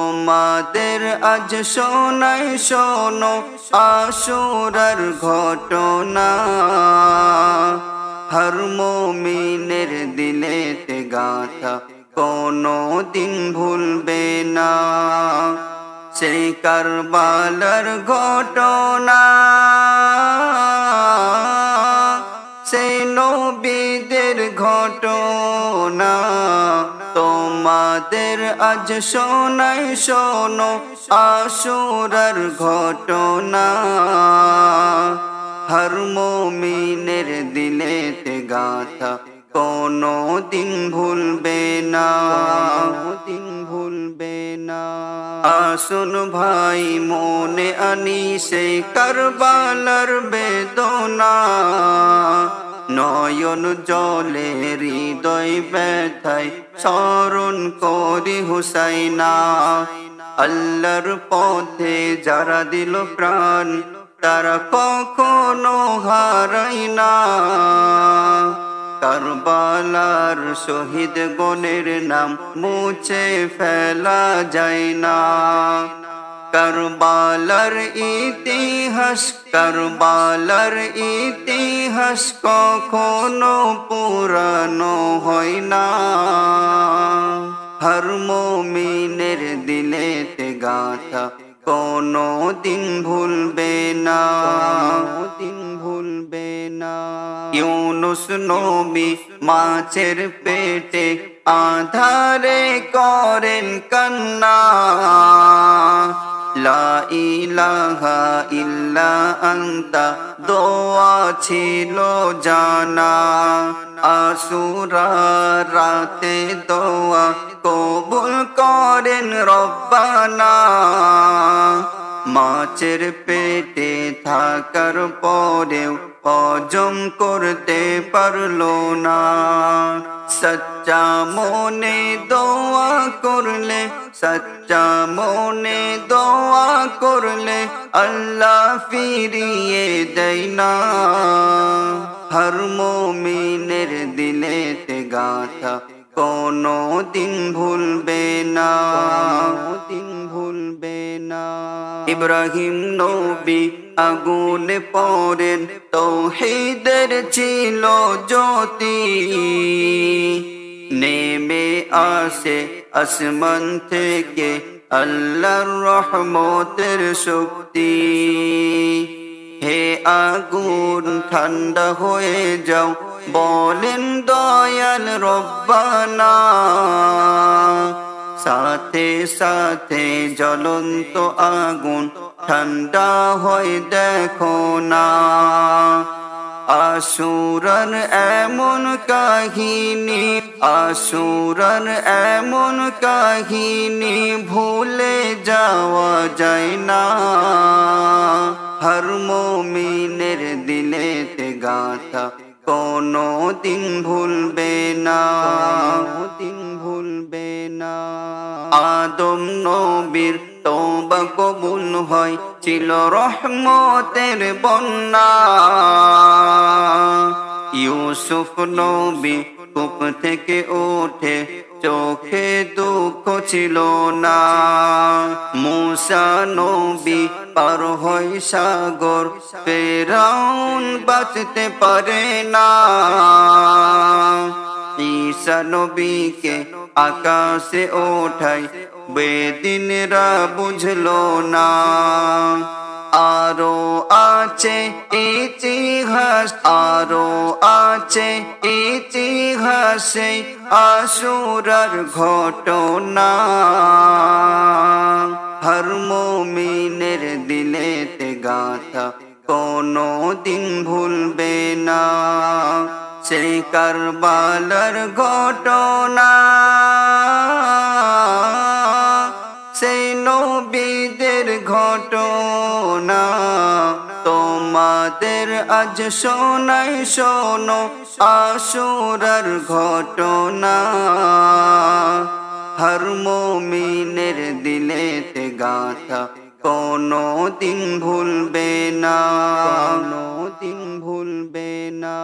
তোমাদের আজ শোনাই শোনো আশুরার ঘটনা, হর মুমিনের দিলেতে গাথা কোনো দিন ভুলবে না। সেই কারবালার ঘটনা, সেই নবীদের ঘটনা, তোমাদের আজ শোনাই শোনো আশুরার ঘটনা, হর মুমিনের দিলেতে গাথা কোনো দিন ভুলবে না, দিন ভুলবে না। আসুন ভাই মনে আনি সেই কারবালার বেদনা, নয়ন জলে হৃদয় ব্যথায় স্মরণ করি হুসাইনা। আল্লাহর পথে যারা দিল প্রাণ তারা কখনো হারায় না। কারবালার শহীদ গণের নাম মুছে ফেলা যায় না। কারবালার ইতিহাস, কারবালার ইতিহাস কখনো পুরানো হয় না। হর মুমিনের দিলেতে গাথা কোনো দিন ভুলবে না, দিন ভুলবে না। ইউনুস নবী মাছের পেটে আধারে করেন কান্না, লা ইলাহা ইল্লা আনতা দোয়া ছিল জানা। আশুরা রাতে দোয়া কবুল করেন রব্বানা, মাছের পেটে থাকার পরেও হজম করতে পারলো না। সচ্চা মনে দোয়া করলে, সচ্চা মনে দোয়া করলে আল্লাহ ফিরিয়ে দেয় না। হর মুমিনের দিলেতে গাথা কোনো দিন ভুলবে না, দিন ভুলবে না। ইব্রাহিম নবী আগুনে পড়েন তাওহীদের ছিল জ্যোতি, নেমে আসে আসমান থেকে আল্লাহর রহমতের শক্তি। হে আগুন ঠান্ডা হয়ে যাও বলেন দয়াল রব্বানা, সাথে সাথে জ্বলন্ত আগুন ঠান্ডা হয় দেখো না। আশুরার এমন কাহিনী, আশুরার এমন কাহিনী ভুলে যাওয়া যায় না। হর মুমিনের দিলেতে গাথা কোনো দিন ভুলবে না, দিন ভুলবে না। আদম নবীর তওবা কবুল হয় ছিল রহমতের বন্যা, ইউসুফ নবী কূপ থেকে ওঠে চোখে দুঃখ ছিল না। মুসা নবী পার হয় সাগর, ফিরআউন বাঁচতে পারে না। ঈসা নবীকে আকাশে ওঠায় বেদিনরা বুঝলো না। আরো আছে ইতিহাস, আরো আছে ইতিহাসে আশুরার ঘটনা, হর মুমিনের দিলেতে গাথা কোনো দিন ভুলবে না। সেই কারবালার ঘটনা, সেই নবীদের ঘটনা, তোমাদের আজ শোনাই শোনো আশুরার ঘটনা, হর মুমিনের দিলেতে গাথা কোনো দিন ভুলবে না, কোনো দিন ভুলবে না।